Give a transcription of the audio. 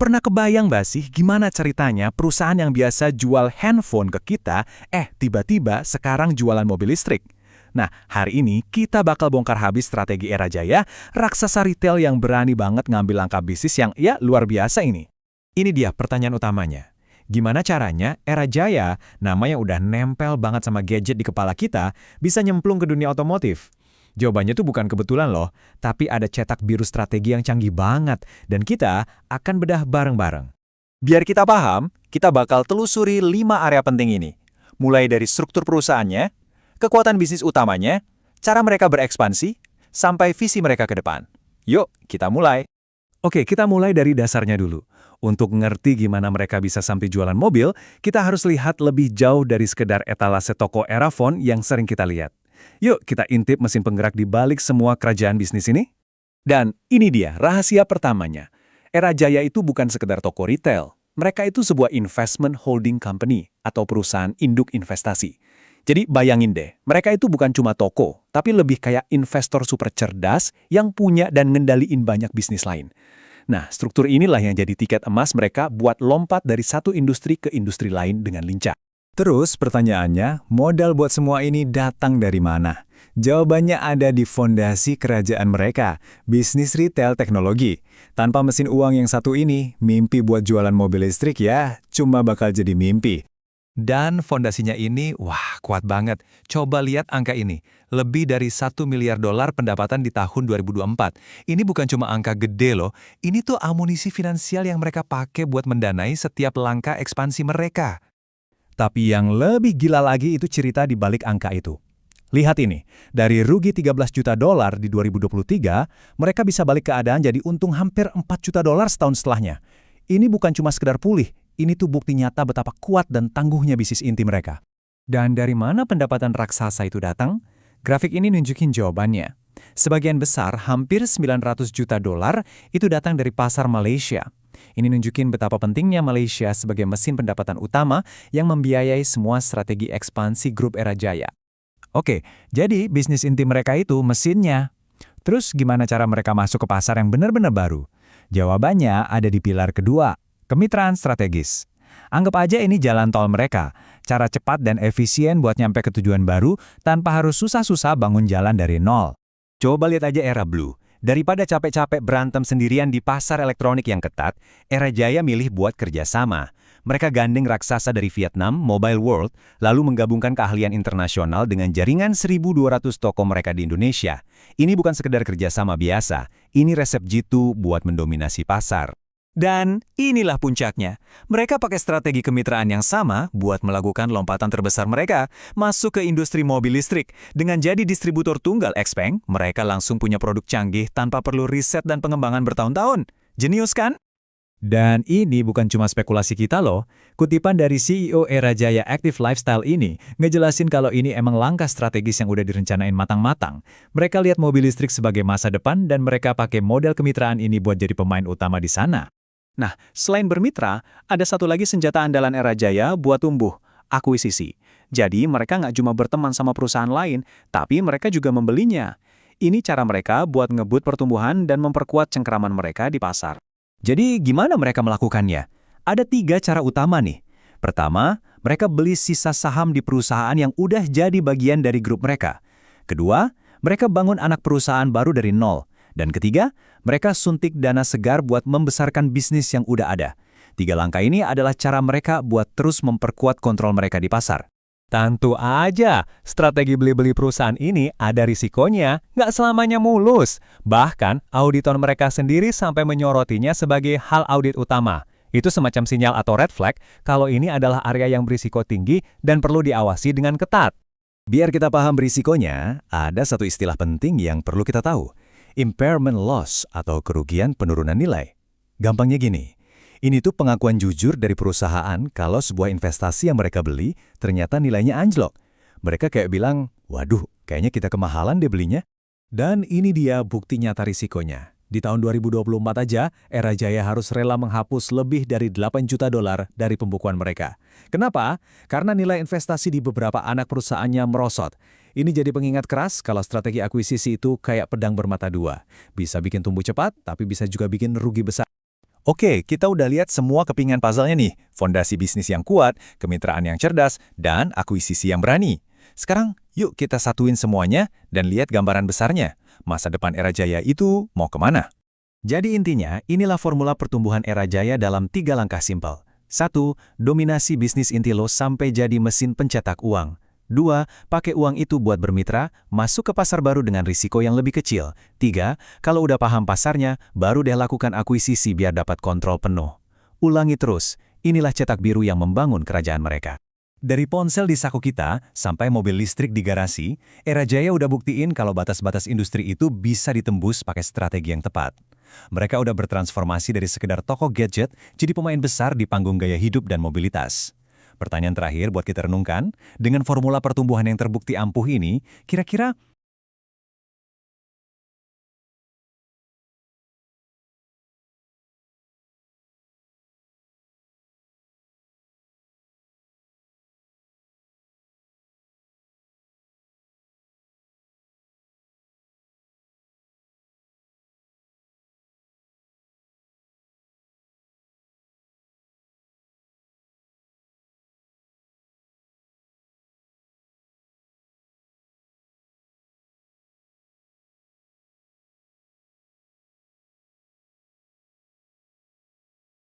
Pernah kebayang nggak sih gimana ceritanya perusahaan yang biasa jual handphone ke kita, tiba-tiba sekarang jualan mobil listrik? Nah, hari ini kita bakal bongkar habis strategi Era Jaya, raksasa retail yang berani banget ngambil langkah bisnis yang luar biasa ini. Ini dia pertanyaan utamanya. Gimana caranya Era Jaya, nama yang udah nempel banget sama gadget di kepala kita, bisa nyemplung ke dunia otomotif? Jawabannya tuh bukan kebetulan loh, tapi ada cetak biru strategi yang canggih banget, dan kita akan bedah bareng-bareng. Biar kita paham, kita bakal telusuri 5 area penting ini. Mulai dari struktur perusahaannya, kekuatan bisnis utamanya, cara mereka berekspansi, sampai visi mereka ke depan. Yuk, kita mulai. Oke, kita mulai dari dasarnya dulu. Untuk ngerti gimana mereka bisa sampai jualan mobil, kita harus lihat lebih jauh dari sekedar etalase toko Erafone yang sering kita lihat. Yuk, kita intip mesin penggerak di balik semua kerajaan bisnis ini. Dan ini dia rahasia pertamanya. Era Jaya itu bukan sekedar toko retail. Mereka itu sebuah investment holding company atau perusahaan induk investasi. Jadi bayangin deh, mereka itu bukan cuma toko, tapi lebih kayak investor super cerdas yang punya dan ngendaliin banyak bisnis lain. Nah, struktur inilah yang jadi tiket emas mereka buat lompat dari satu industri ke industri lain dengan lincah. Terus pertanyaannya, modal buat semua ini datang dari mana? Jawabannya ada di fondasi kerajaan mereka, bisnis retail teknologi. Tanpa mesin uang yang satu ini, mimpi buat jualan mobil listrik cuma bakal jadi mimpi. Dan fondasinya ini, kuat banget. Coba lihat angka ini, lebih dari $1 miliar pendapatan di tahun 2024. Ini bukan cuma angka gede loh, ini tuh amunisi finansial yang mereka pakai buat mendanai setiap langkah ekspansi mereka. Tapi yang lebih gila lagi itu cerita di balik angka itu. Lihat ini, dari rugi $13 juta di 2023, mereka bisa balik keadaan jadi untung hampir $4 juta setahun setelahnya. Ini bukan cuma sekedar pulih, ini tuh bukti nyata betapa kuat dan tangguhnya bisnis inti mereka. Dan dari mana pendapatan raksasa itu datang? Grafik ini nunjukin jawabannya. Sebagian besar, hampir $900 juta itu datang dari pasar Malaysia. Ini nunjukin betapa pentingnya Malaysia sebagai mesin pendapatan utama yang membiayai semua strategi ekspansi grup Era Jaya. Oke, jadi bisnis inti mereka itu mesinnya. Terus gimana cara mereka masuk ke pasar yang benar-benar baru? Jawabannya ada di pilar kedua, kemitraan strategis. Anggap aja ini jalan tol mereka, cara cepat dan efisien buat nyampe ke tujuan baru tanpa harus susah-susah bangun jalan dari nol. Coba lihat aja Era Blue. Daripada capek-capek berantem sendirian di pasar elektronik yang ketat, Era Jaya milih buat kerjasama. Mereka gandeng raksasa dari Vietnam, Mobile World, lalu menggabungkan keahlian internasional dengan jaringan 1.200 toko mereka di Indonesia. Ini bukan sekedar kerjasama biasa, ini resep jitu buat mendominasi pasar. Dan inilah puncaknya. Mereka pakai strategi kemitraan yang sama buat melakukan lompatan terbesar mereka, masuk ke industri mobil listrik. Dengan jadi distributor tunggal Xpeng, mereka langsung punya produk canggih tanpa perlu riset dan pengembangan bertahun-tahun. Jenius kan? Dan ini bukan cuma spekulasi kita loh. Kutipan dari CEO Era Jaya Active Lifestyle ini ngejelasin kalau ini emang langkah strategis yang udah direncanain matang-matang. Mereka lihat mobil listrik sebagai masa depan dan mereka pakai model kemitraan ini buat jadi pemain utama di sana. Nah, selain bermitra, ada satu lagi senjata andalan Era Jaya buat tumbuh, akuisisi. Jadi mereka nggak cuma berteman sama perusahaan lain, tapi mereka juga membelinya. Ini cara mereka buat ngebut pertumbuhan dan memperkuat cengkeraman mereka di pasar. Jadi gimana mereka melakukannya? Ada 3 cara utama nih. Pertama, mereka beli sisa saham di perusahaan yang udah jadi bagian dari grup mereka. Kedua, mereka bangun anak perusahaan baru dari nol. Dan ketiga, mereka suntik dana segar buat membesarkan bisnis yang udah ada. 3 langkah ini adalah cara mereka buat terus memperkuat kontrol mereka di pasar. Tentu aja, strategi beli-beli perusahaan ini ada risikonya, nggak selamanya mulus. Bahkan, auditor mereka sendiri sampai menyorotinya sebagai hal audit utama. Itu semacam sinyal atau red flag kalau ini adalah area yang berisiko tinggi dan perlu diawasi dengan ketat. Biar kita paham berisikonya, ada satu istilah penting yang perlu kita tahu. Impairment loss atau kerugian penurunan nilai. Gampangnya gini, ini tuh pengakuan jujur dari perusahaan kalau sebuah investasi yang mereka beli ternyata nilainya anjlok. Mereka kayak bilang, waduh, kayaknya kita kemahalan deh belinya. Dan ini dia bukti nyata risikonya. Di tahun 2024 aja, Era Jaya harus rela menghapus lebih dari $8 juta dari pembukuan mereka. Kenapa? Karena nilai investasi di beberapa anak perusahaannya merosot. Ini jadi pengingat keras kalau strategi akuisisi itu kayak pedang bermata dua. Bisa bikin tumbuh cepat, tapi bisa juga bikin rugi besar. Oke, kita udah lihat semua kepingan puzzle-nya nih. Fondasi bisnis yang kuat, kemitraan yang cerdas, dan akuisisi yang berani. Sekarang, yuk kita satuin semuanya dan lihat gambaran besarnya. Masa depan Era Jaya itu mau kemana? Jadi intinya, inilah formula pertumbuhan Era Jaya dalam 3 langkah simpel. 1. Dominasi bisnis inti lo sampai jadi mesin pencetak uang. 2. Pakai uang itu buat bermitra, masuk ke pasar baru dengan risiko yang lebih kecil. 3. Kalau udah paham pasarnya, baru deh lakukan akuisisi biar dapat kontrol penuh. Ulangi terus, inilah cetak biru yang membangun kerajaan mereka. Dari ponsel di saku kita sampai mobil listrik di garasi, Era Jaya udah buktiin kalau batas-batas industri itu bisa ditembus pakai strategi yang tepat. Mereka udah bertransformasi dari sekedar toko gadget jadi pemain besar di panggung gaya hidup dan mobilitas. Pertanyaan terakhir buat kita renungkan, dengan formula pertumbuhan yang terbukti ampuh ini, kira-kira